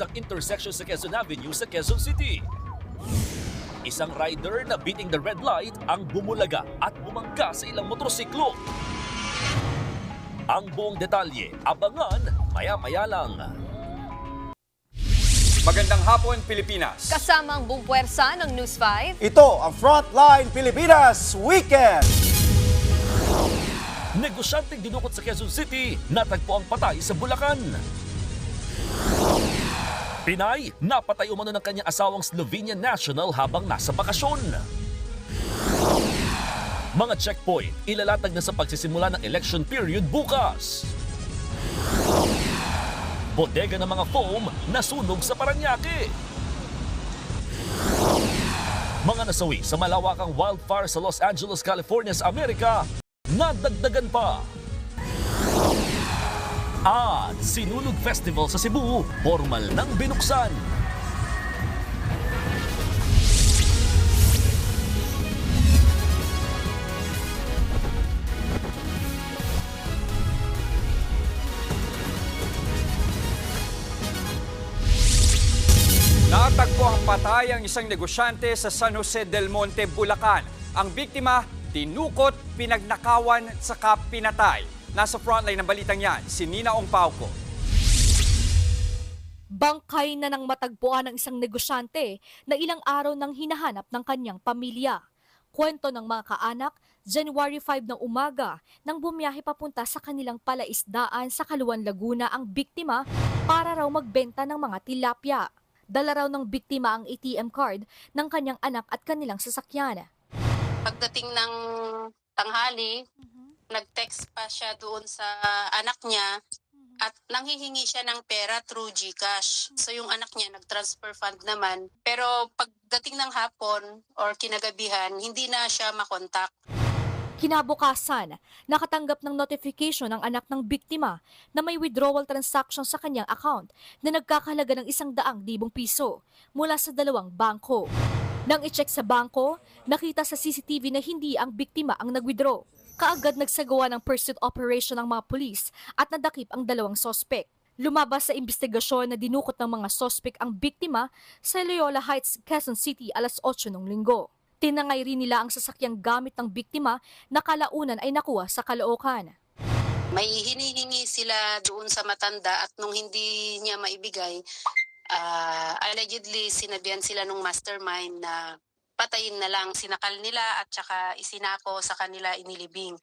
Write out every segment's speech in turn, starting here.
isang intersection sa Quezon Avenue sa Quezon City. Isang rider na beating the red light ang bumulaga at bumangga sa ilang motorsiklo. Ang buong detalye, abangan maya-maya lang. Magandang hapon, Pilipinas. Kasama ang buong puwersa ng News 5. Ito ang Frontline Pilipinas Weekend! Negosyanteng dinukot sa Quezon City, natagpo ang patay sa Bulacan. Pinay, napatay umano ng kanyang asawang Slovenian national habang nasa bakasyon. Mga checkpoint, ilalatag na sa pagsisimula ng election period bukas. Bodega ng mga foam, nasunog sa Parañaque. Mga nasawi sa malawakang wildfire sa Los Angeles, California sa Amerika, nadagdagan pa. At Sinulog Festival sa Cebu, formal nang binuksan. Natagpo ang patay ang isang negosyante sa San Jose del Monte, Bulacan. Ang biktima, dinukot, pinagnakawan, saka pinatay. Nasa frontline ng balitang yan, si Nina Ongpauco. Bangkay na ng matagpuan ng isang negosyante na ilang araw nang hinahanap ng kanyang pamilya. Kwento ng mga kaanak, January 5 ng umaga, nang bumiyahe papunta sa kanilang palaisdaan sa Kaluan, Laguna ang biktima para raw magbenta ng mga tilapia. Dala raw ng biktima ang ATM card ng kanyang anak at kanilang sasakyan. Pagdating ng tanghali, nag-text pa siya doon sa anak niya at nanghihingi siya ng pera through GCash. So yung anak niya nag-transfer fund naman. Pero pagdating ng hapon or kinagabihan, hindi na siya makontak. Kinabukasan, nakatanggap ng notification ang anak ng biktima na may withdrawal transaction sa kanyang account na nagkakahalaga ng 100,000 piso mula sa dalawang bangko. Nang i-check sa bangko, nakita sa CCTV na hindi ang biktima ang nag-withdraw. Kaagad nagsagawa ng pursuit operation ng mga pulis at nadakip ang dalawang sospek. Lumabas sa investigasyon na dinukot ng mga sospek ang biktima sa Loyola Heights, Quezon City alas 8 ng linggo. Tinangay rin nila ang sasakyang gamit ng biktima na kalaunan ay nakuha sa Caloocan. May hinihingi sila doon sa matanda at nung hindi niya maibigay, allegedly sinabihan sila nung mastermind na patayin na lang. Sinakal nila at saka isinako sa kanila inilibing.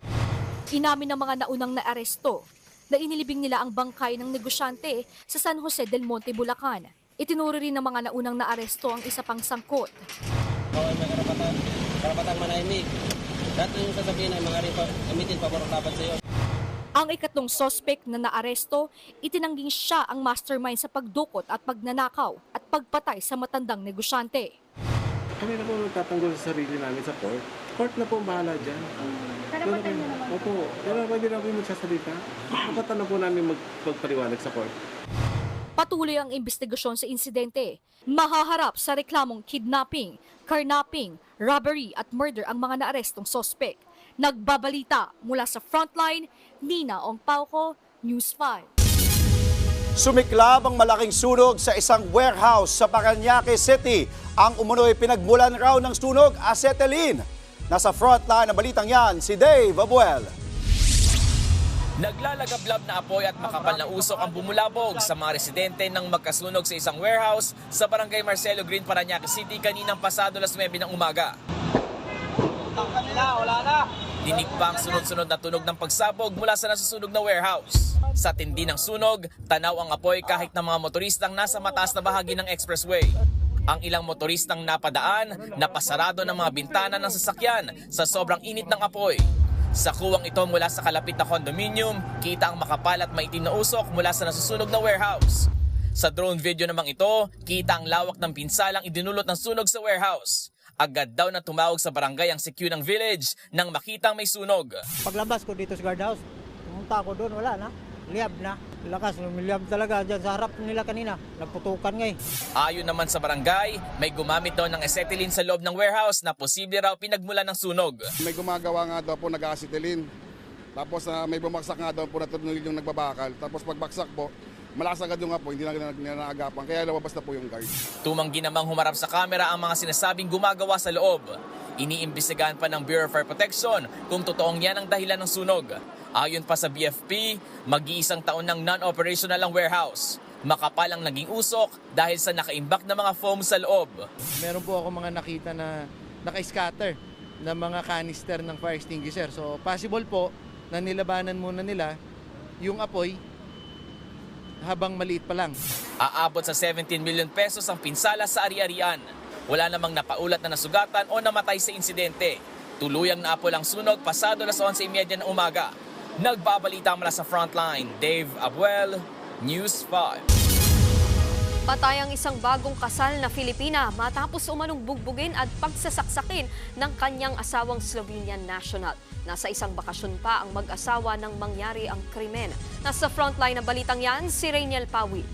Inamin ng mga naunang naaresto na inilibing nila ang bangkay ng negosyante sa San Jose del Monte, Bulacan. Itinuro rin ng mga naunang naaresto ang isa pang sangkot. May karapatan manahimik. Lahat ng sasabihin ay mga gamitin pabor dapat sa iyo. Ang ikatlong sospek na naaresto, itinangging siya ang mastermind sa pagdukot at pagnanakaw at pagpatay sa matandang negosyante. Kami na po magtatanggol sa sarili namin sa court. Court na po ang bahala dyan. Karapatan niyo naman. Opo, pero pwede na po yung magsasalita. Karapatan na po namin magpaliwanag sa court. Patuloy ang investigasyon sa insidente. Mahaharap sa reklamong kidnapping, carnapping, robbery at murder ang mga naarestong sospek. Nagbabalita mula sa Frontline, Nina Ongpauco, News 5. Sumiklab ang malaking sunog sa isang warehouse sa Parañaque City. Ang umunoy pinagmulan raw ng sunog, acetylene. Nasa frontline ng balitang yan, si Dave Abuel. Naglalagablab na apoy at makapal na usok ang bumulabog sa mga residente nang magkasunog sa isang warehouse sa Barangay Marcelo Green, Parañaque City kaninang pasado alas 9 ng umaga. Dinig pa ang sunod-sunod na tunog ng pagsabog mula sa nasusunog na warehouse. Sa tindi ng sunog, tanaw ang apoy kahit ng mga motoristang nasa mataas na bahagi ng expressway. Ang ilang motoristang napadaan, napasarado ng mga bintana ng sasakyan sa sobrang init ng apoy. Sa kuwang ito mula sa kalapit na condominium, kita ang makapal at maitim na usok mula sa nasusunog na warehouse. Sa drone video namang ito, kita ang lawak ng pinsalang idinulot ng sunog sa warehouse. Agad daw na tumawag sa barangay ang CQ ng village nang makitang may sunog. Paglabas ko dito sa guardhouse, pumunta ako doon, wala na. Liab na. Lakas, lumiliyab talaga dyan sa harap nila kanina. Nagputukan nga eh. Ayon naman sa barangay, may gumamit daw ng acetylene sa loob ng warehouse na posible raw pinagmulan ng sunog. May gumagawa nga daw po nag-acetylene. Tapos may bumaksak nga daw po na tunog yung nagbabakal. Tapos pagbaksak po, malakas agad yung apoy, hindi na naagapan, kaya lumabas na po yung guard. Tumanggi namang humarap sa kamera ang mga sinasabing gumagawa sa loob. Iniimbestigahan pa ng Bureau of Fire Protection kung totoong yan ang dahilan ng sunog. Ayon pa sa BFP, mag-iisang taon ng non-operational ang warehouse. Makapal ang naging usok dahil sa nakaimbak na mga foam sa loob. Meron po ako mga nakita na naka-scatter na mga canister ng fire extinguisher. So possible po na nilabanan muna nila yung apoy habang maliit pa lang. Aabot sa 17 million pesos ang pinsala sa ari-arian. Wala namang napaulat na nasugatan o namatay sa insidente. Tuluyang naapol ang sunog pasado alas 11:30 ng umaga. Nagbabalita mula sa Frontline, Dave Abuel, News 5. Patay ang isang bagong kasal na Filipina matapos umanong bugbugin at pagsasaksakin ng kanyang asawang Slovenian national. Nasa isang bakasyon pa ang mag-asawa nang mangyari ang krimen. Nasa frontline ng balitang yan, si Rainiel Pawid.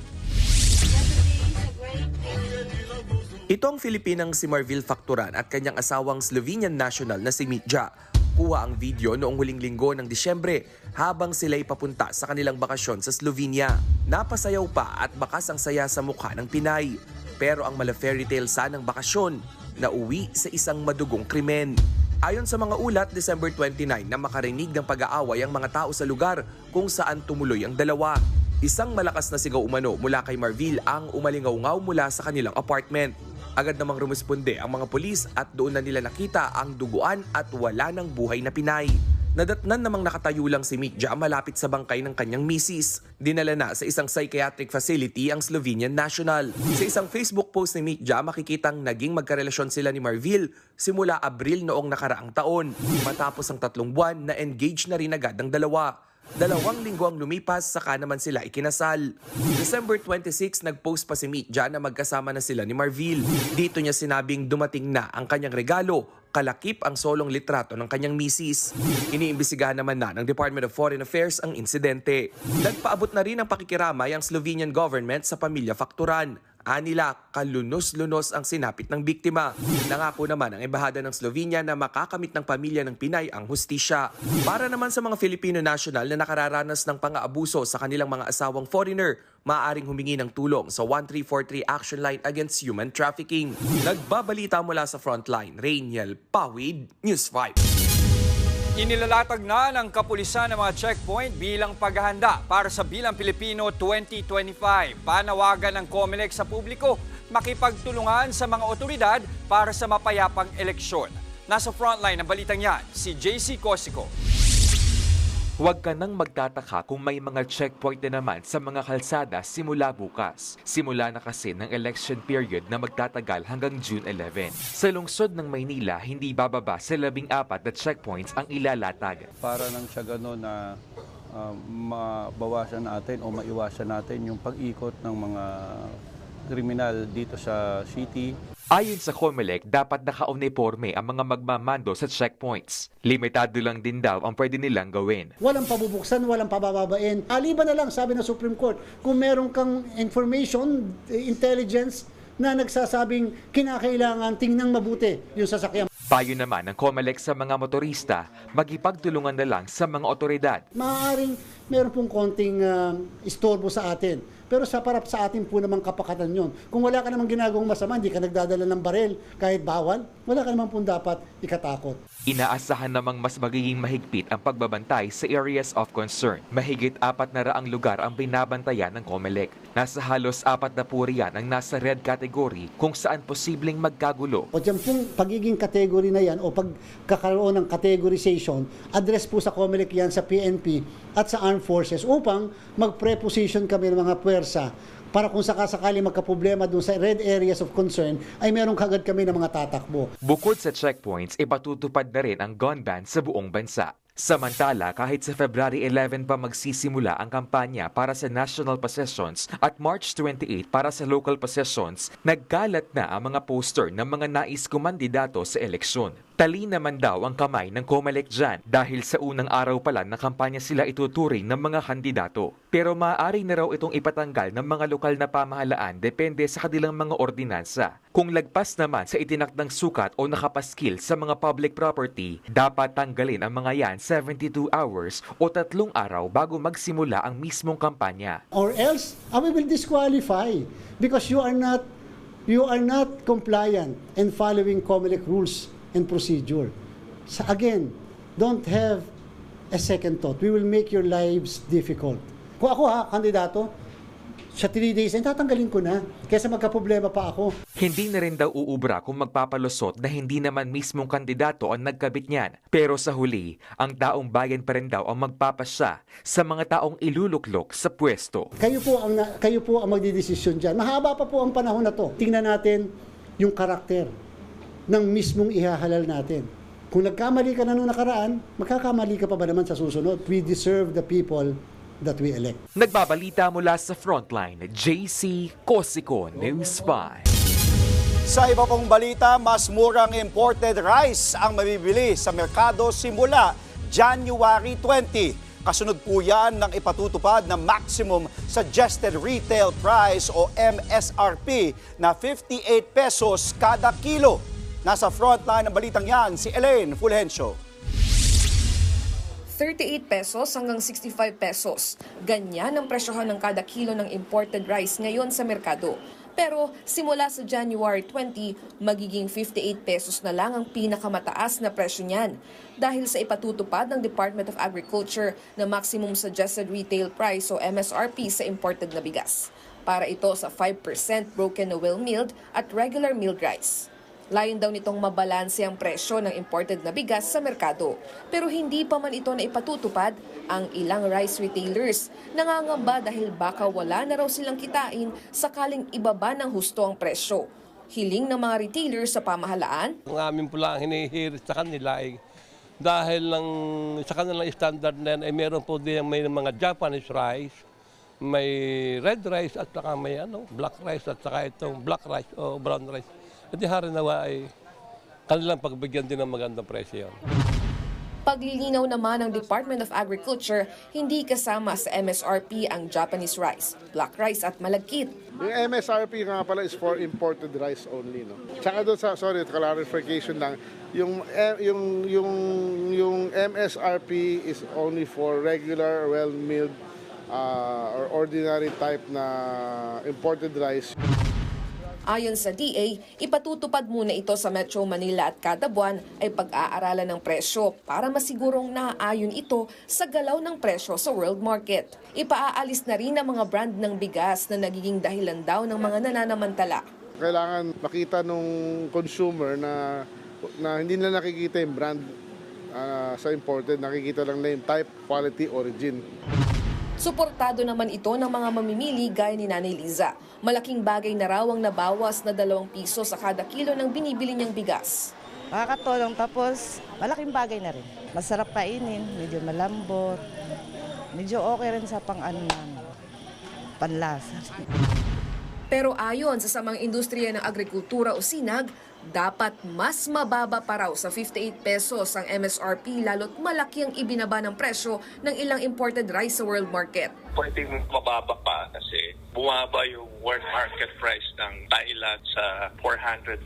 Ito ang Filipinang si Marvil Facturan at kanyang asawang Slovenian national na si Mitja. Kuha ang video noong huling linggo ng Disyembre habang sila'y papunta sa kanilang bakasyon sa Slovenia. Napasayaw pa at bakas ang saya sa mukha ng Pinay. Pero ang mala fairy tale sanang bakasyon na uwi sa isang madugong krimen. Ayon sa mga ulat, December 29 na makarinig ng pag-aaway ang mga tao sa lugar kung saan tumuloy ang dalawa. Isang malakas na sigaw umano mula kay Marvil ang umalingaw-ngaw mula sa kanilang apartment. Agad namang rumisponde ang mga pulis at doon na nila nakita ang duguan at wala ng buhay na Pinay. Nadatnan namang nakatayo lang si Mitja malapit sa bangkay ng kanyang misis. Dinala na sa isang psychiatric facility ang Slovenian national. Sa isang Facebook post ni Mitja, makikitang naging magkarelasyon sila ni Marvil simula Abril noong nakaraang taon. Matapos ang 3 buwan, na-engage na rin agad ang dalawa. 2 linggo ang lumipas, saka naman sila ikinasal. December 26, nagpost pa si Mitja na magkasama na sila ni Marvil. Dito niya sinabing dumating na ang kanyang regalo, kalakip ang solong litrato ng kanyang misis. Iniimbestigahan naman na ng Department of Foreign Affairs ang insidente. Nagpaabot na rin ang pakikiramay ang Slovenian government sa pamilya Facturan. Anila, kalunos-lunos ang sinapit ng biktima. Nangako naman ang embahada ng Slovenia na makakamit ng pamilya ng Pinay ang hustisya. Para naman sa mga Filipino national na nakararanas ng pang-aabuso sa kanilang mga asawang foreigner, maaaring humingi ng tulong sa 1343 Action Line Against Human Trafficking. Nagbabalita mula sa Frontline, Rainiel Pawid, News 5. Inilalatag na ng kapulisan ng mga checkpoint bilang paghahanda para sa Bilang Pilipino 2025. Panawagan ng COMELEC sa publiko makipagtulungan sa mga otoridad para sa mapayapang eleksyon. Nasa frontline ng balitang yan, si JC Cosico. Huwag ka nang magtataka kung may mga checkpoint na naman sa mga kalsada simula bukas. Simula na kasi ng election period na magtatagal hanggang June 11. Sa lungsod ng Maynila, hindi bababa sa 14 na checkpoints ang ilalatag. Para nang siya gano'n na mabawasan natin o maiwasan natin yung pag-ikot ng mga kriminal dito sa city. Ayon sa COMELEC, dapat naka-uniforme ang mga magmamando sa checkpoints. Limitado lang din daw ang pwede nilang gawin. Walang pabubuksan, walang pabababain. Aliban na lang, sabi ng Supreme Court, kung meron kang information, intelligence, na nagsasabing kinakailangan tingnan mabuti yung sasakyan. Payo naman ng COMELEC sa mga motorista, magipagtulungan na lang sa mga otoridad. Maaaring meron pong konting istorbo sa atin. Pero sa parap sa atin po namang kapakatan yon. Kung wala ka namang ginagawang masama, hindi ka nagdadala ng barel kahit bawal, wala ka namang pong dapat ikatakot. Inaasahan namang mas magiging mahigpit ang pagbabantay sa areas of concern. Mahigit 400 lugar ang binabantayan ng COMELEC. Nasa halos 40 riyan ang nasa red category kung saan posibleng magkagulo. O dyan pong pagiging category na yan o pagkakaroon ng categorization, address po sa COMELEC yan sa PNP at sa Armed Forces upang mag-preposition kami ng mga puwersa para kung sakasakali magkaproblema doon sa red areas of concern, ay meron kagad kami ng mga tatakbo. Bukod sa checkpoints, ipatutupad na rin ang gun ban sa buong bansa. Samantala, kahit sa February 11 pa magsisimula ang kampanya para sa national possessions at March 28 para sa local possessions, nagkalat na ang mga poster ng mga nais kumandidato sa eleksyon. Tali naman daw ang kamay ng COMELEC dyan dahil sa unang araw pa lang ng kampanya sila ituturing ng mga kandidato. Pero maaari na raw itong ipatanggal ng mga lokal na pamahalaan depende sa kanilang mga ordinansa. Kung lagpas naman sa itinakdang sukat o nakapaskil sa mga public property, dapat tanggalin ang mga yan 72 hours o 3 araw bago magsimula ang mismong kampanya. Or else, we will disqualify because you are not compliant and following COMELEC rules and procedure. So again, don't have a second thought. We will make your lives difficult. Kung ako kandidato, sa 3 days, tatanggalin ko na kaysa magka-problema pa ako. Hindi na rin daw uubra kung magpapalusot na hindi naman mismong kandidato ang nagkabit niyan. Pero sa huli, ang taong bayan pa rin daw ang magpapasya sa mga taong iluluklok sa pwesto. Kayo po ang magdidesisyon dyan. Mahaba pa po ang panahon na to. Tingnan natin yung karakter ng mismong ihahalal natin. Kung nagkamali ka na nung nakaraan, magkakamali ka pa ba naman sa susunod? We deserve the people that we elect. Nagbabalita mula sa Frontline, JC Cosico, News 5. Sa iba pong balita, mas murang imported rice ang mabibili sa merkado simula January 20. Kasunod po yan ng ipatutupad na maximum suggested retail price o MSRP na 58 pesos kada kilo. Nasa frontline ng balitang yan si Elaine Fulgencio. 38 pesos hanggang 65 pesos. Ganyan ang presyohan ng kada kilo ng imported rice ngayon sa merkado. Pero simula sa January 20, magiging 58 pesos na lang ang pinakamataas na presyo niyan dahil sa ipatutupad ng Department of Agriculture na maximum suggested retail price o MSRP sa imported na bigas. Para ito sa 5% broken na well milled at regular milled rice. Layon daw nitong mabalanse ang presyo ng imported na bigas sa merkado. Pero hindi pa man ito na ipatutupad, ang ilang rice retailers nangangamba dahil baka wala na raw silang kitain sakaling ibaba ng husto ang presyo. Hiling ng mga retailers sa pamahalaan. Ang amin po lang hinihirit sa kanila ay dahil lang sa kanilang standard na yan ay meron po din may mga Japanese rice, may red rice at saka may black rice at saka itong black rice o brown rice. At hari nawa ay kanilang pagbigyan din ng magandang presyo. Paglilinaw naman ng Department of Agriculture, hindi kasama sa MSRP ang Japanese rice, black rice at malagkit. Yung MSRP nga pala is for imported rice only, no? Tsaka doon sa, clarification lang, yung MSRP is only for regular, well-milled, or ordinary type na imported rice. Ayon sa DA, ipatutupad muna ito sa Metro Manila at kada buwan ay pag-aaralan ng presyo para masigurong naaayon ito sa galaw ng presyo sa world market. Ipaaalis na rin ang mga brand ng bigas na nagiging dahilan daw ng mga nananamantala. Kailangan makita nung consumer na hindi nila nakikita yung brand sa imported, nakikita lang na yung type, quality, origin. Suportado naman ito ng mga mamimili gaya ni Nanay Liza. Malaking bagay na raw ang nabawas na 2 piso sa kada kilo ng binibili niyang bigas. Makakatulong tapos malaking bagay na rin. Masarap kainin, medyo malambot, medyo okay rin sa panlasa. Pero ayon sa samang industriya ng agrikultura o SINAG, dapat mas mababa pa raw sa 58 pesos ang MSRP lalo't malaki ang ibinaba ng presyo ng ilang imported rice sa world market. Pwedeng mababa pa kasi bumaba yung world market price ng Thailand sa $495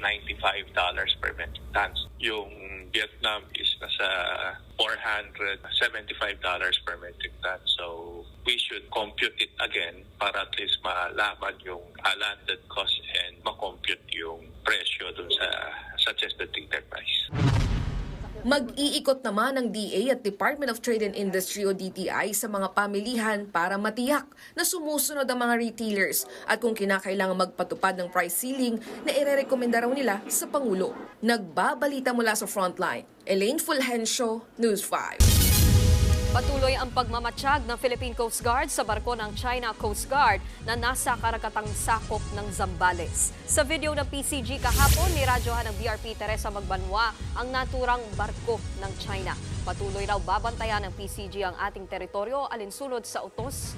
per metric ton. Yung Vietnam is nasa $475 per metric ton. So we should compute it again para at least malaman yung landed cost and makompute yung presyo dun sa suggested retail price. Mag-iikot naman ng DA at Department of Trade and Industry o DTI sa mga pamilihan para matiyak na sumusunod ang mga retailers at kung kinakailangan magpatupad ng price ceiling na irerekomenda raw nila sa Pangulo. Nagbabalita mula sa Frontline, Elaine Fulgencio, News 5. Patuloy ang pagmamatsyag ng Philippine Coast Guard sa barko ng China Coast Guard na nasa karagатang sakop ng Zambales. Sa video ng PCG kahapon, niradyohan ng BRP Teresa Magbanwa ang naturang barko ng China. Patuloy raw babantayan ng PCG ang ating teritoryo alinsunod sa utos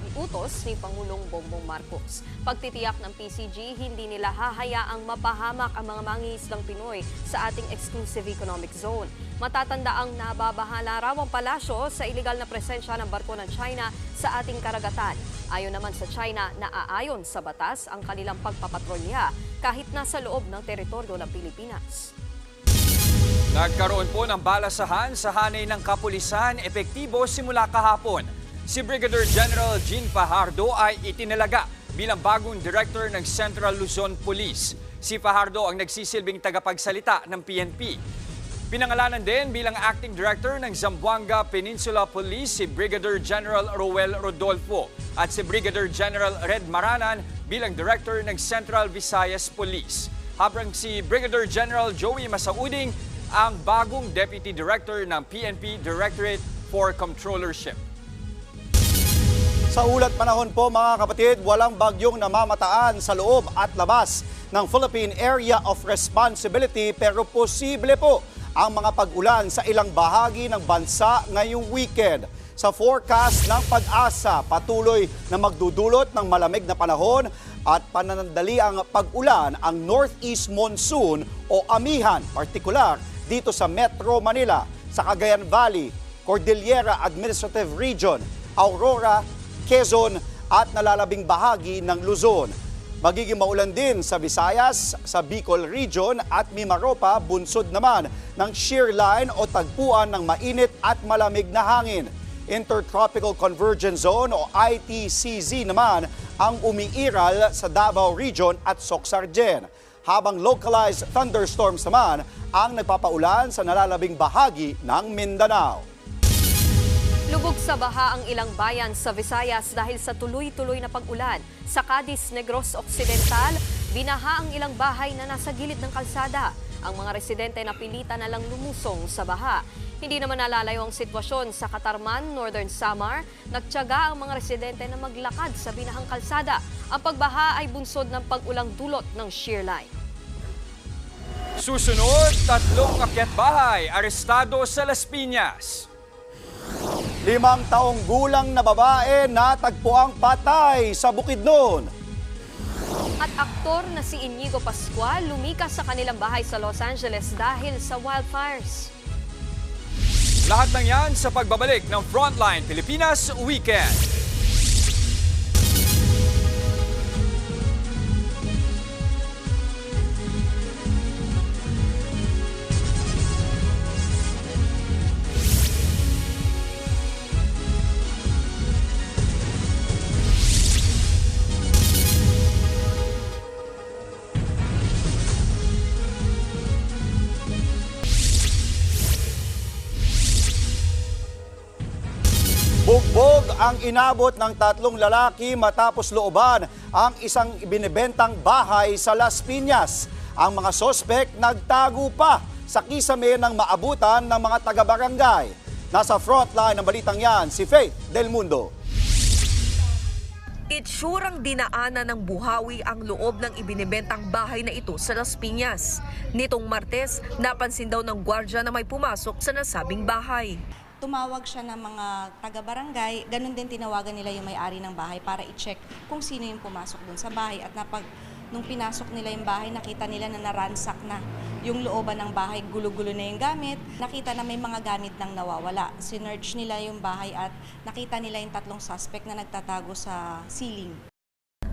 ni Pangulong Bongbong Marcos. Pagtitiyak ng PCG, hindi nila hahayaang mapahamak ang mga mangingisdang Pinoy sa ating exclusive economic zone. Matatanda ang nababahala raw ang palasyo sa iligal na presensya ng barko ng China sa ating karagatan. Ayon naman sa China, naaayon sa batas ang kanilang pagpapatrolya kahit nasa loob ng teritoryo ng Pilipinas. Nagkaroon po ng balasahan sa hanay ng kapulisan epektibo simula kahapon. Si Brigadier General Jean Fajardo ay itinalaga bilang bagong director ng Central Luzon Police. Si Fajardo ang nagsisilbing tagapagsalita ng PNP. Pinangalanan din bilang acting director ng Zamboanga Peninsula Police si Brigadier General Roel Rodolfo at si Brigadier General Red Maranan bilang director ng Central Visayas Police. Habang si Brigadier General Joey Masauding ang bagong Deputy Director ng PNP Directorate for Controllership. Sa ulat panahon po mga kapatid, walang bagyong namamataan sa loob at labas ng Philippine Area of Responsibility pero posible po ang mga pag-ulan sa ilang bahagi ng bansa ngayong weekend. Sa forecast ng Pag-asa, patuloy na magdudulot ng malamig na panahon at pananandali ang pag-ulan ang Northeast Monsoon o amihan, partikular dito sa Metro Manila, sa Cagayan Valley, Cordillera Administrative Region, Aurora, Quezon at nalalabing bahagi ng Luzon. Magiging maulan din sa Visayas, sa Bicol Region at Mimaropa, bunsod naman ng shear line o tagpuan ng mainit at malamig na hangin. Intertropical Convergence Zone o ITCZ naman ang umiiral sa Davao Region at Soxargen. Habang localized thunderstorms naman ang nagpapaulan sa nalalabing bahagi ng Mindanao. Lubog sa baha ang ilang bayan sa Visayas dahil sa tuloy-tuloy na pag-ulan. Sa Cadiz, Negros Occidental, binaha ang ilang bahay na nasa gilid ng kalsada. Ang mga residente napilitan na lang lumusong sa baha. Hindi naman nalalayo ang sitwasyon sa Katarman, Northern Samar. Nagtiyaga ang mga residente na maglakad sa binahang kalsada. Ang pagbaha ay bunsod ng pag-ulang dulot ng shear line. Susunod, 3 akyat-bahay arestado sa Las Piñas. 5 taong gulang na babae natagpuang patay sa Bukidnon. At aktor na si Inigo Pascual lumikas sa kanilang bahay sa Los Angeles dahil sa wildfires. Lahat ng yan sa pagbabalik ng Frontline Pilipinas Weekend. Bugbog ang inabot ng 3 lalaki matapos looban ang isang ibinebentang bahay sa Las Piñas. Ang mga sospek nagtago pa sa kisame ng maabutan ng mga taga-barangay. Nasa frontline ng balitang yan si Faith Del Mundo. Itsurang dinaanan ng buhawi ang loob ng ibinebentang bahay na ito sa Las Piñas. Nitong Martes, napansin daw ng gwardiya na may pumasok sa nasabing bahay. Tumawag siya ng mga taga-barangay, ganun din tinawagan nila yung may-ari ng bahay para i-check kung sino yung pumasok dun sa bahay. At nung pinasok nila yung bahay, nakita nila na naransak na yung looban ng bahay, gulo-gulo na yung gamit. Nakita na may mga gamit nang nawawala. Sinearch nila yung bahay at nakita nila yung 3 suspect na nagtatago sa ceiling.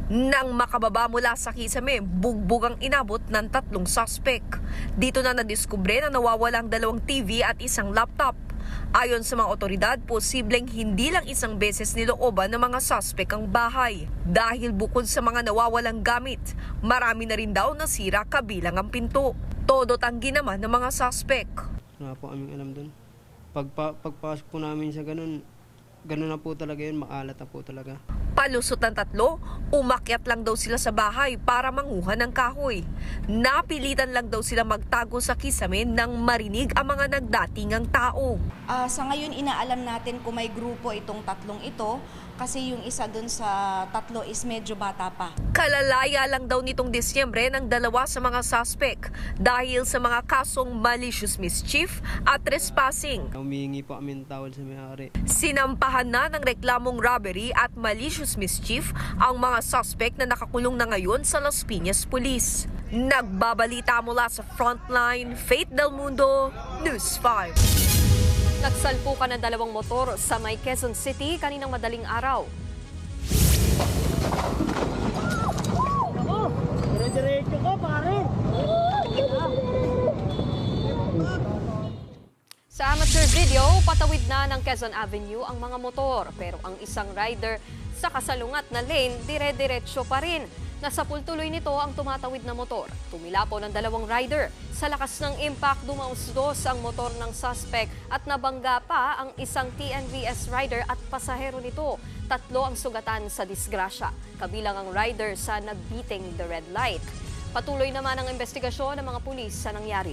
Nang makababa mula sa kisame, bugbog ang inabot ng 3 suspect. Dito na nadiskubre na nawawalang 2 TV at 1 laptop. Ayon sa mga otoridad, posibleng hindi lang isang beses nilooban ng mga suspect ang bahay. Dahil bukod sa mga nawawalang gamit, marami na rin daw nasira kabilang ang pinto. Todo tanggi naman ng mga suspect. Wala po kaming alam dun. Pagpasok po namin sa ganun na po talaga yun, maalat na po talaga. Palusot ng tatlo, umakyat lang daw sila sa bahay para manguha ng kahoy. Napilitan lang daw sila magtago sa kisame nang marinig ang mga nagdatingang tao. Sa ngayon, inaalam natin kung may grupo itong tatlong ito kasi yung isa dun sa tatlo is medyo bata pa. Kalalaya lang daw nitong Disyembre ng dalawa sa mga suspect dahil sa mga kasong malicious mischief at trespassing. Humihingi po kami ng tawad sa may-ari. Sinampahan na ng reklamong robbery at malicious mischief ang mga suspect na nakakulong na ngayon sa Las Piñas Police. Nagbabalita mula sa Frontline, Faith Del Mundo, News 5. Nagsalpukan ng dalawang motor sa may Quezon City kaninang madaling araw. Dire-diretso ko, pare! Sa amateur video, patawid na ng Quezon Avenue ang mga motor. Pero ang isang rider sa kasalungat na lane, dire-diretso pa rin. Nasapul tuloy nito ang tumatawid na motor. Tumilapo ng dalawang rider. Sa lakas ng impact, dumausdos ang motor ng suspect at nabangga pa ang isang TNVS rider at pasahero nito. 3 ang sugatan sa disgrasya. Kabilang ang rider sa nagbiting the red light. Patuloy naman ang investigasyon ng mga pulis sa nangyari.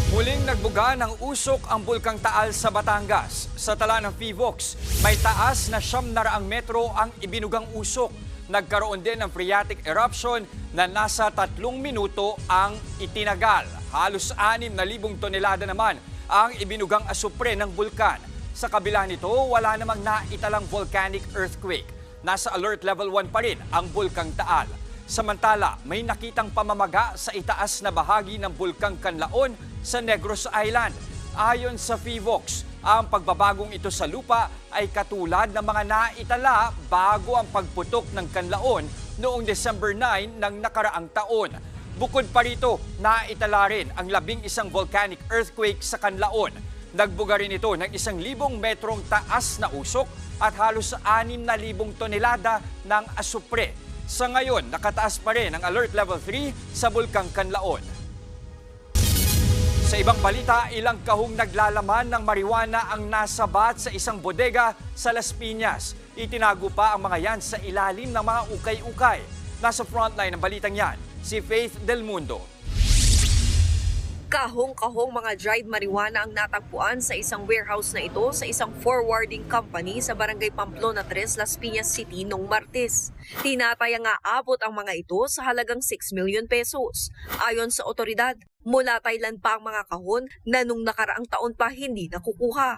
Muling nagbuga ng usok ang Bulkang Taal sa Batangas. Sa tala ng PHIVOX, may taas na 700 metro ang ibinugang usok. Nagkaroon din ng phreatic eruption na nasa 3 minuto ang itinagal. Halos 6,000 tonelada naman ang ibinugang asupre ng bulkan. Sa kabila nito, wala namang naitalang volcanic earthquake. Nasa alert level 1 pa rin ang Bulkang Taal. Samantala, may nakitang pamamaga sa itaas na bahagi ng Bulkang Kanlaon sa Negros Island. Ayon sa PHIVOX, ang pagbabagong ito sa lupa ay katulad ng mga naitala bago ang pagputok ng Kanlaon noong December 9 ng nakaraang taon. Bukod pa rito, naitala rin ang 11 volcanic earthquake sa Kanlaon. Nagbuga rin ito ng 1,000 metrong taas na usok at halos 6,000 tonelada ng asupre. Sa ngayon, nakataas pa rin ang alert level 3 sa Bulkang Kanlaon. Sa ibang balita, ilang kahong naglalaman ng marijuana ang nasabat sa isang bodega sa Las Piñas. Itinago pa ang mga yan sa ilalim ng mga ukay-ukay. Nasa frontline ng balitang yan, si Faith Del Mundo. Kahong-kahong mga dried marijuana ang natagpuan sa isang warehouse na ito sa isang forwarding company sa Barangay Pamplona 3, Las Piñas City noong Martes. Tinatayang aabot ang mga ito sa halagang 6 million pesos. Ayon sa otoridad, mula Thailand pa ang mga kahon na nung nakaraang taon pa hindi nakukuha.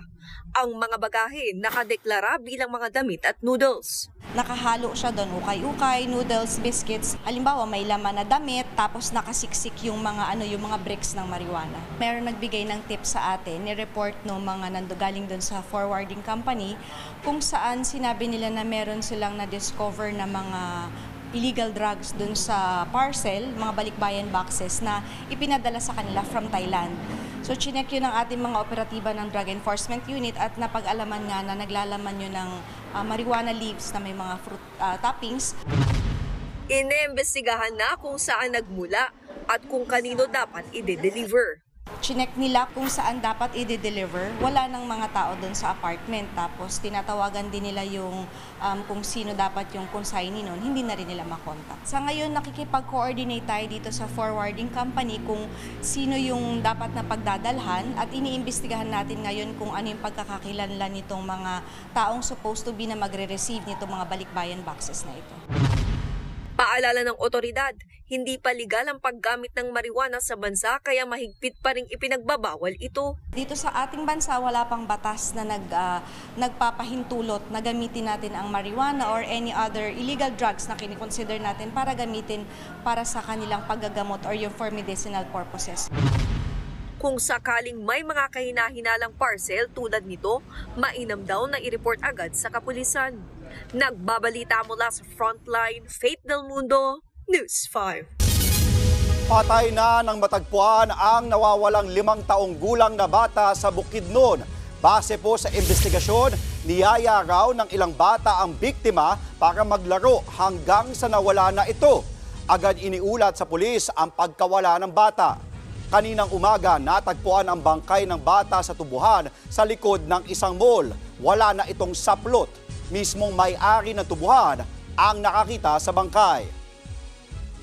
Ang mga bagahe nakadeklara bilang mga damit at noodles. Nakahalo siya doon, ukay-ukay, noodles, biscuits. Halimbawa, may laman na damit, tapos nakasiksik yung mga bricks ng marijuana. Meron nagbigay ng tip sa atin, ni-report no mga nandogaling doon sa forwarding company, kung saan sinabi nila na meron silang na-discover na mga illegal drugs dun sa parcel, mga balikbayan boxes na ipinadala sa kanila from Thailand. So, chinek yun ng ating mga operatiba ng Drug Enforcement Unit at napag-alaman nga na naglalaman yun ng marijuana leaves na may mga fruit toppings. Iniimbestigahan na kung saan nagmula at kung kanino dapat i-deliver. Chinek nila kung saan dapat i-deliver. Wala nang mga tao doon sa apartment. Tapos tinatawagan din nila yung kung sino dapat yung consignee nun. Hindi na rin nila makontak. Sa ngayon, nakikipag-coordinate tayo dito sa forwarding company kung sino yung dapat na pagdadalhan at iniimbestigahan natin ngayon kung ano yung pagkakakilanlan nitong mga taong supposed to be na magre-receive nitong mga balikbayan boxes na ito. Paalala ng otoridad, hindi pa legal ang paggamit ng marijuana sa bansa kaya mahigpit pa ring ipinagbabawal ito. Dito sa ating bansa, wala pang batas na nagpapahintulot na gamitin natin ang marijuana or any other illegal drugs na kinikonsider natin para gamitin para sa kanilang paggagamot or yung for medicinal purposes. Kung sakaling may mga kahinahinalang parcel tulad nito, mainam daw na i-report agad sa kapulisan. Nagbabalita mula sa Frontline, Faith Del Mundo, News 5. Patay na ng matagpuan ang nawawalang 5 taong gulang na bata sa Bukidnon. Base po sa investigasyon, niyaya raw ng ilang bata ang biktima para maglaro hanggang sa nawala na ito. Agad iniulat sa pulis ang pagkawala ng bata. Kaninang umaga, natagpuan ang bangkay ng bata sa tubuhan sa likod ng isang mall. Wala na itong saplot. mismong may-ari ng tubuhan ang nakakita sa bangkay.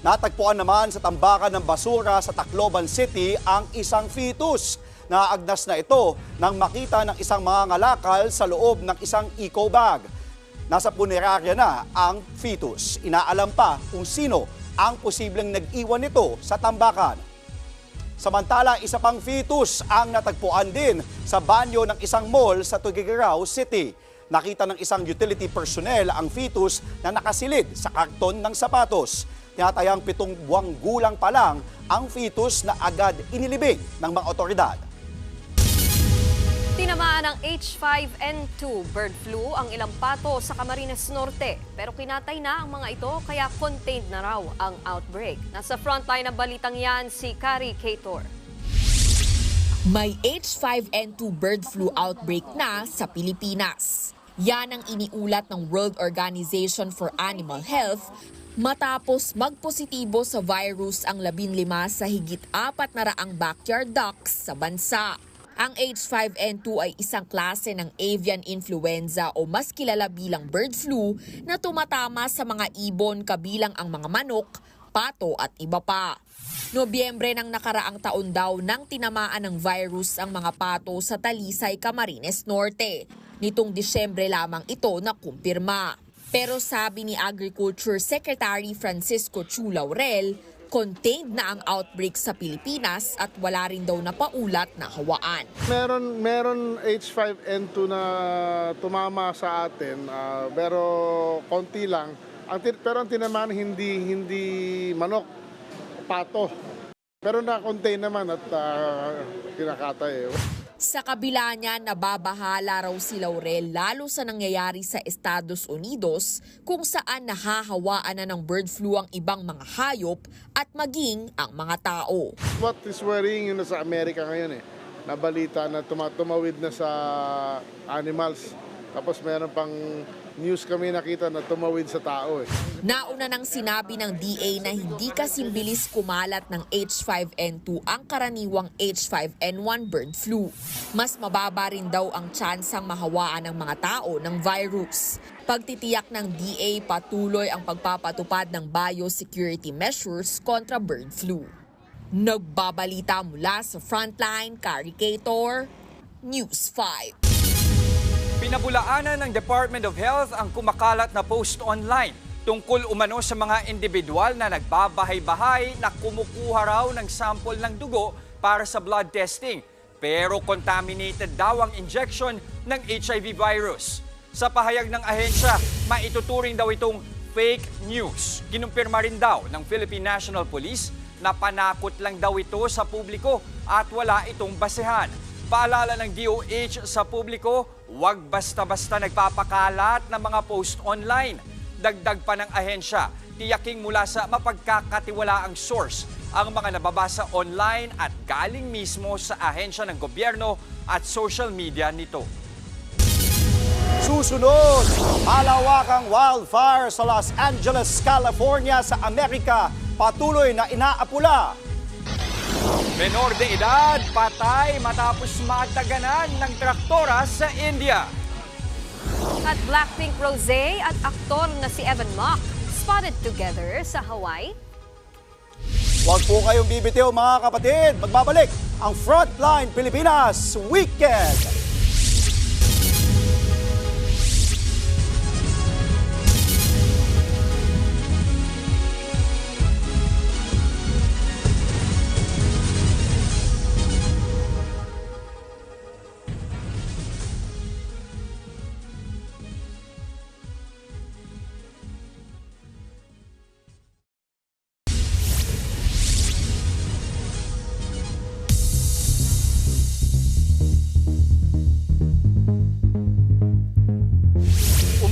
Natagpuan naman sa tambakan ng basura sa Tacloban City ang isang fetus. Naagnas na ito nang makita ng isang mangangalakal sa loob ng isang eco bag. Nasa punerarya na ang fetus. Inaalam pa kung sino ang posibleng nag-iwan nito sa tambakan. Samantala, isa pang fetus ang natagpuan din sa banyo ng isang mall sa Tuguegarao City. Nakita ng isang utility personnel ang fetus na nakasilid sa karton ng sapatos. Tinatayang 7 buwang gulang pa lang ang fetus na agad inilibing ng mga otoridad. Tinamaan ng H5N2 bird flu ang ilang pato sa Camarines Norte. Pero kinatay na ang mga ito kaya contained na raw ang outbreak. Nasa frontline ng balitang yan si Kari Cator. May H5N2 bird flu outbreak na sa Pilipinas. Yan ang iniulat ng World Organization for Animal Health matapos magpositibo sa virus ang 15 sa higit 400 backyard ducks sa bansa. Ang H5N2 ay isang klase ng avian influenza o mas kilala bilang bird flu na tumatama sa mga ibon kabilang ang mga manok, pato at iba pa. Nobyembre ng nakaraang taon daw nang tinamaan ng virus ang mga pato sa Talisay, Camarines Norte. Nitong Disyembre lamang ito na kumpirma. Pero sabi ni Agriculture Secretary Francisco Chu Laurel, contained na ang outbreak sa Pilipinas at wala rin daw napaulat na hawaan. Meron H5N2 na tumama sa atin, pero konti lang. Pero ang tinamaan hindi manok, pato. Pero na-contain naman at kinakatay. Sa kabila niya, nababahala raw si Laurel lalo sa nangyayari sa Estados Unidos kung saan nahahawaan na ng bird flu ang ibang mga hayop at maging ang mga tao. What is worrying yun sa Amerika ngayon nabalita na tumawid na sa animals. Tapos meron pang news kami nakita na tumawid sa tao. Nauna nang sinabi ng DA na hindi kasing bilis kumalat ng H5N2 ang karaniwang H5N1 bird flu. Mas mababa rin daw ang tsansang mahawaan ng mga tao ng virus. Pagtitiyak ng DA, patuloy ang pagpapatupad ng biosecurity measures kontra bird flu. Nagbabalita mula sa Frontline, Kari Cator, News 5. Pinabulaanan ng Department of Health ang kumakalat na post online tungkol umano sa mga individual na nagbabahay-bahay na kumukuha raw ng sample ng dugo para sa blood testing. Pero contaminated daw ang injection ng HIV virus. Sa pahayag ng ahensya, maituturing daw itong fake news. Kinumpirma rin daw ng Philippine National Police na panakot lang daw ito sa publiko at wala itong basehan. Paalala ng DOH sa publiko, huwag basta-basta nagpapakalat ng mga post online. Dagdag pa ng ahensya, tiyaking mula sa mapagkakatiwalaang source ang mga nababasa online at galing mismo sa ahensya ng gobyerno at social media nito. Susunod, malawakang wildfire sa Los Angeles, California sa Amerika, patuloy na inaapula. Menor de edad, patay matapos mataganan ng traktora sa India. At Blackpink Rosé at aktor na si Evan Mock spotted together sa Hawaii. Huwag po kayong bibitiw mga kapatid. Magbabalik ang Frontline Pilipinas Weekend.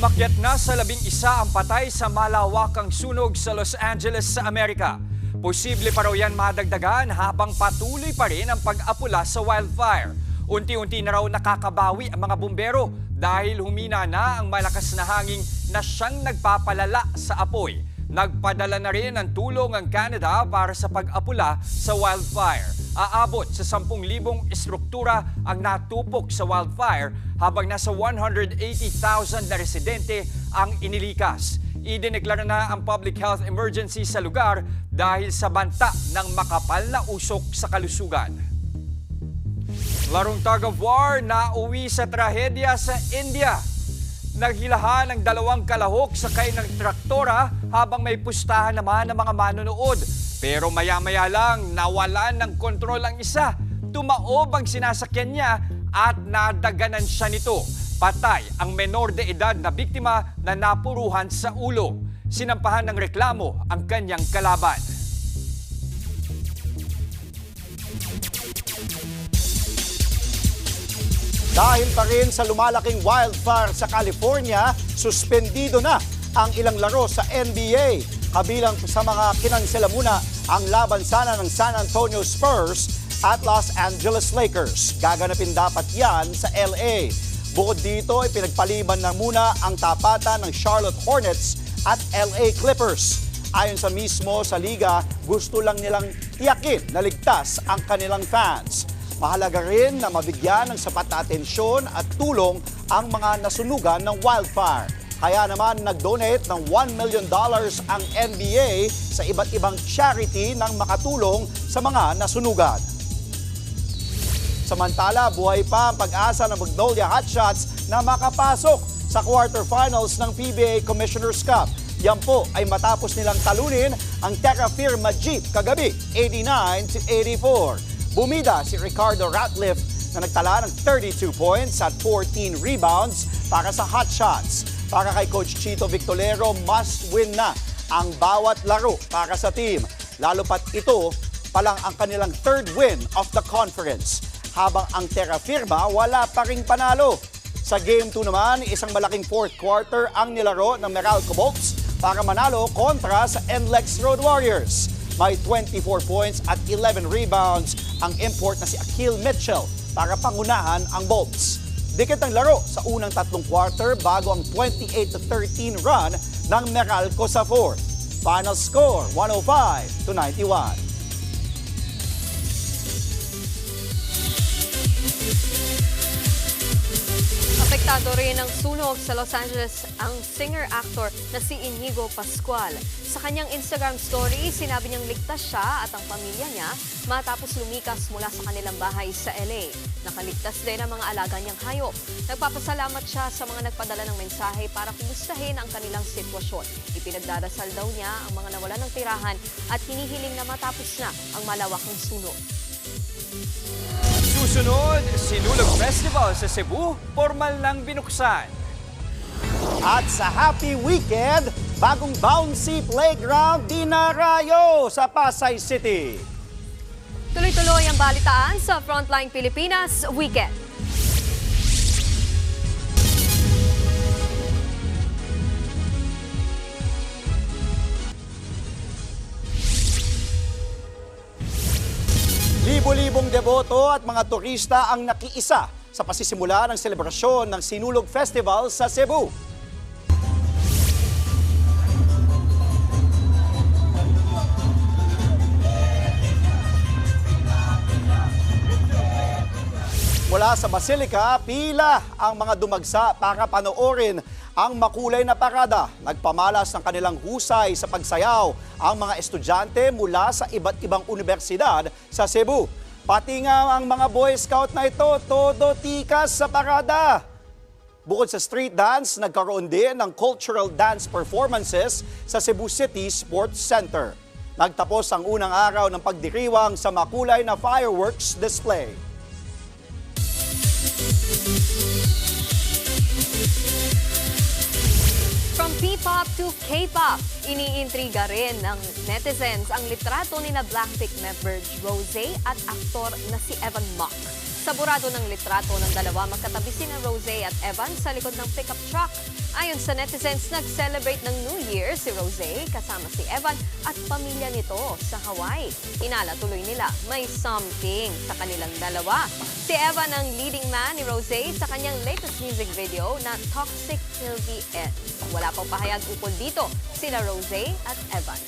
Umakyat na sa 11 ang patay sa malawakang sunog sa Los Angeles sa Amerika. Posible pa raw yan madagdagan habang patuloy pa rin ang pag-apula sa wildfire. Unti-unti na raw nakakabawi ang mga bumbero dahil humina na ang malakas na hangin na siyang nagpapalala sa apoy. Nagpadala na rin ng tulong ang Canada para sa pag-apula sa wildfire. Aabot sa 10,000 estruktura ang natupok sa wildfire habang nasa 180,000 na residente ang inilikas. Idineklara na ang public health emergency sa lugar dahil sa banta ng makapal na usok sa kalusugan. Larong tug of war na uwi sa trahedya sa India. Naghilahan ng 2 kalahok sakay ng traktora habang may pustahan naman ng mga manonood. Pero maya-maya lang nawalan ng kontrol ang isa. Tumaob ang sinasakyan niya at nadaganan siya nito. Patay ang menor de edad na biktima na napuruhan sa ulo. Sinampahan ng reklamo ang kanyang kalaban. Dahil pa rin sa lumalaking wildfire sa California, suspendido na ang ilang laro sa NBA. Kabilang sa mga kinansela muna ang laban sana ng San Antonio Spurs at Los Angeles Lakers. Gaganapin dapat yan sa LA. Bukod dito, ipinagpaliban na muna ang tapatan ng Charlotte Hornets at LA Clippers. Ayon sa mismo sa liga, gusto lang nilang tiyakin na ligtas ang kanilang fans. Mahalaga rin na mabigyan ng sapat na atensyon at tulong ang mga nasunugan ng wildfire. Kaya naman nag-donate ng $1 million ang NBA sa iba't ibang charity nang makatulong sa mga nasunugan. Samantala, buhay pa ang pag-asa ng Magnolia Hotshots na makapasok sa quarterfinals ng PBA Commissioner's Cup. Yan po ay matapos nilang talunin ang Terra Firma Jeep kagabi, 89-84. Bumida si Ricardo Ratliff na nagtala ng 32 points at 14 rebounds para sa Hotshots. Para kay Coach Chito Victolero, must win na ang bawat laro para sa team. Lalo pat ito palang ang kanilang 3rd win of the conference. Habang ang Terra Firma wala pa ring panalo. Sa Game 2 naman, isang malaking 4th quarter ang nilaro ng Meralco Bolts para manalo kontra sa NLEX Road Warriors. May 24 points at 11 rebounds ang import na si Akil Mitchell para pangunahan ang Bolts. Dikit ang laro sa unang 3 quarter bago ang 28-13 run ng Meralco sa 4th. Final score, 105-91. Apektado rin ng sunog sa Los Angeles ang singer-actor na si Inigo Pascual. Sa kanyang Instagram story, sinabi niyang ligtas siya at ang pamilya niya matapos lumikas mula sa kanilang bahay sa LA. Nakaligtas din ang mga alaga niyang hayop. Nagpapasalamat siya sa mga nagpadala ng mensahe para kumustahin ang kanilang sitwasyon. Ipinagdarasal daw niya ang mga nawalan ng tirahan at hinihiling na matapos na ang malawakang sunog. Susunod, Sinulog Festival sa Cebu, formal nang binuksan. At sa Happy Weekend, bagong bouncy playground dinarayo sa Pasay City. Tuloy-tuloy ang balitaan sa Frontline Pilipinas Weekend. Libo-libong deboto at mga turista ang nakiisa sa pasisimula ng selebrasyon ng Sinulog Festival sa Cebu. Mula sa Basilica, pila ang mga dumagsa para panoorin ang makulay na parada. Nagpamalas ng kanilang husay sa pagsayaw ang mga estudyante mula sa iba't ibang universidad sa Cebu. Pati nga ang mga Boy Scout na ito, todo tikas sa parada. Bukod sa street dance, nagkaroon din ng cultural dance performances sa Cebu City Sports Center. Nagtapos ang unang araw ng pagdiriwang sa makulay na fireworks display. From P-pop to K-pop, iniintriga rin ng netizens ang litrato ni na Blackpink member Rosé at aktor na si Evan Mock. Saburado ng litrato ng dalawa, magkatabi sina Rosé at Evan sa likod ng pickup truck. Ayon sa netizens, nag-celebrate ng New Year si Rosé kasama si Evan at pamilya nito sa Hawaii. Hinala tuloy nila, may something sa kanilang dalawa. Si Evan ang leading man ni Rosé sa kanyang latest music video na Toxic Till the End. Wala pang pahayag ukol dito sila Rosé at Evan.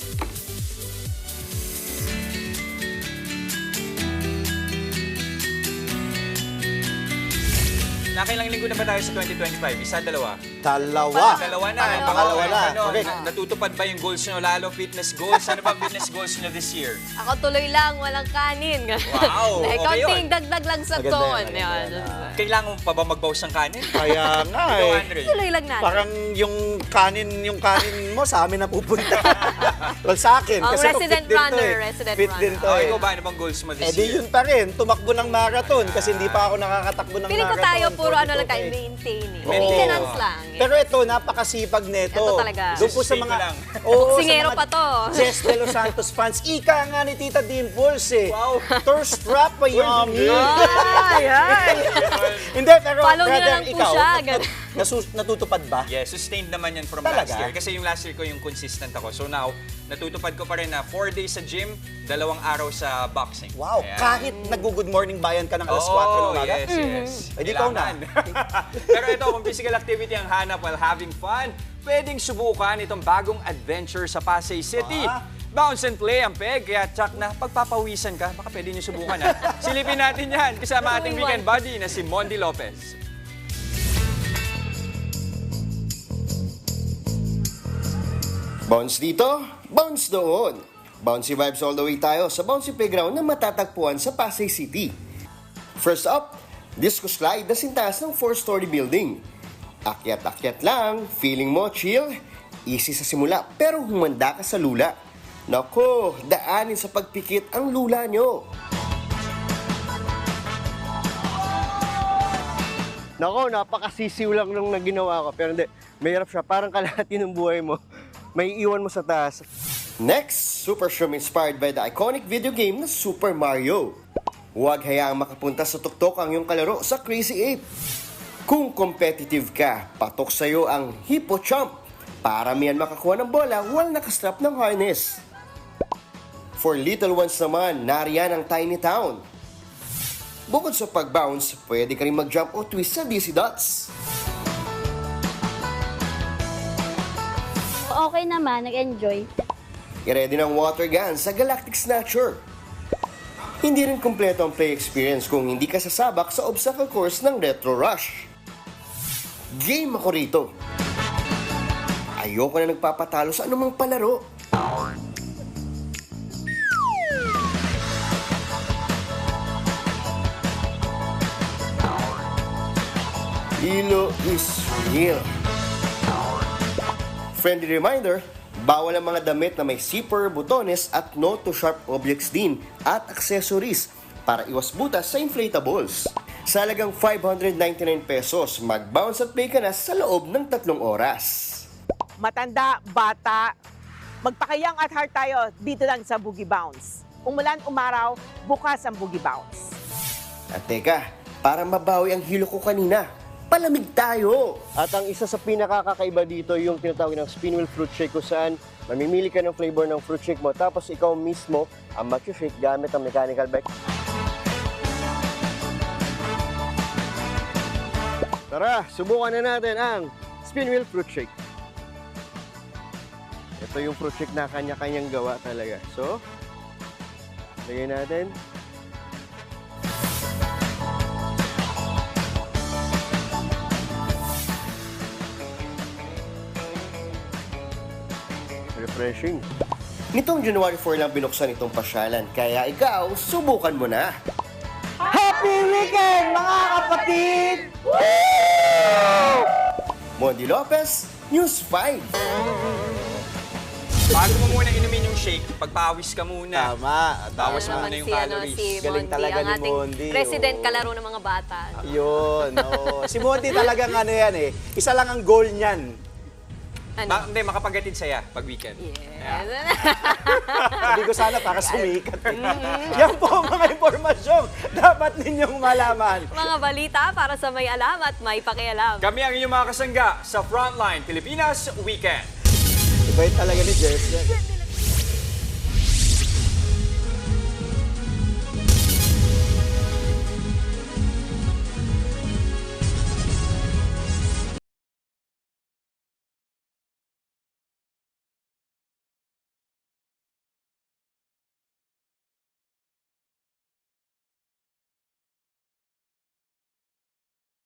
Nakailang linggo na ba tayo sa 2025? Isa, dalawa? Dalawa. Dalawa na. Pangalawa na. Correct. Natutupad ba yung goals nyo? Lalo fitness goals. Ano ba fitness goals nyo this year? Ako tuloy lang, walang kanin. Wow, okay Kaunting yun. dagdag lang sa Maganda ton. yan, Kailangan mo pa ba magbawas ng kanin? Kaya nga Ikaw, eh. Andre. Tuloy lang natin. Parang yung kanin mo sa amin napupunta. Well, sa akin. Ang Kasi resident fit din to runner, eh. resident Fit din to Oh, eh. ikaw ba? Ano bang goals mo this Eh di year? yun pa rin, tumakbo ng marathon kasi hindi pa ako nakakatakbo ng Feeling ko marathon. tayo, puro ano 42K. lang tayo, maintain eh. Oo. Maintenance lang. Pero ito, napakasipag nito. Ito talaga. Doon po sa Sustain mga... ko lang. Oo, Boksingero sa mga pa to. Jess De Los Santos fans. Ika nga ni Tita Dimples eh. Wow. Thirst trap pa yummy. Hindi, pero Follow nyo na brother, lang po ikaw, siya. natutupad ba? Yeah, sustained naman yan from Talaga? last year. Kasi yung last year ko yung consistent ako. So now, natutupad ko pa rin na 4 days sa gym, 2 araw sa boxing. Wow, Ayan. kahit nag-good morning bayan ka ng alas 4 ng Oo, umaga? yes. Ay, di ikaw na. Pero ito, kung physical activity ang hanap while having fun, pwedeng subukan itong bagong adventure sa Pasay City. Bounce and play ang peg, kaya tsak na pagpapawisan ka, baka pwede nyo subukan ha. Silipin natin yan kasama ating weekend buddy na si Mondi Lopez. Bounce dito, bounce doon. Bouncy vibes all the way tayo sa bouncy playground na matatagpuan sa Pasay City. First up, disco slide na sintas ng 4-story building. Akyat-akyat lang, feeling mo chill, easy sa simula pero humanda ka sa lula. Nako, daanin sa pagpikit ang lula nyo. Nako, napakasisiw lang nung naginawa ko. Pero hindi, mahirap siya. Parang kalahati ng buhay mo. May iwan mo sa taas. Next, Super Shroom inspired by the iconic video game na Super Mario. Huwag hayaang makapunta sa tuktok ang iyong kalaro sa Crazy 8. Kung competitive ka, patok sa'yo ang Hippo Chomp. Para miyan makakuha ng bola, while nakastrap ng harness. For little ones naman, nariyan ang Tiny Town. Bukod sa pag-bounce, pwede ka rin mag-jump o twist sa DC Dots. Okay naman, nag-enjoy. I-ready ng water gun sa Galactic Snatcher. Hindi rin kumpleto ang play experience kung hindi ka sasabak sa obstacle course ng Retro Rush. Game ako rito. Ayoko na nagpapatalo sa anumang palaro. Hilo is real. Friendly reminder, bawal ang mga damit na may zipper, butones at no to sharp objects din at accessories para iwas butas sa inflatables. Sa halagang 599 pesos, mag-bounce at play ka na sa loob ng 3 oras. Matanda, bata, magpakayang at heart tayo dito lang sa Boogie Bounce. Umulan, umaraw, bukas ang Boogie Bounce. At teka, para mabawi ang hilo ko kanina, palamig tayo! At ang isa sa pinakakakaiba dito yung tinatawag ng spin wheel fruit shake kung saan mamimili ka ng flavor ng fruit shake mo tapos ikaw mismo ang mag-shake gamit ang mechanical bike. Tara, subukan na natin ang spin wheel fruit shake. Ito yung fruit shake na kanya-kanyang gawa talaga. So, lagay natin. Refreshing. Nitong January 4 lang binuksan itong pasyalan, kaya ikaw, subukan mo na! Happy weekend, mga kapatid! Mondi Lopez, News 5. Bago mo muna inumin yung shake, pagpawis ka muna. Tama. Bawas mo Naman muna yung si, calories. si Galing Mondi, talaga ang ni ating Mondi, president oo. kalaro ng mga bata. Yun, oo. Si Mondi talagang ano yan eh. Isa lang ang goal niyan. Ano? Hindi, makapagatid saya pag weekend. Sabi ko sana para sumikat. Yan po ang mga impormasyong dapat ninyong malaman. Mga balita para sa may alam at may pakialam. Kami ang inyong mga kasangga sa Frontline Pilipinas Weekend. Iba talaga ni Jess.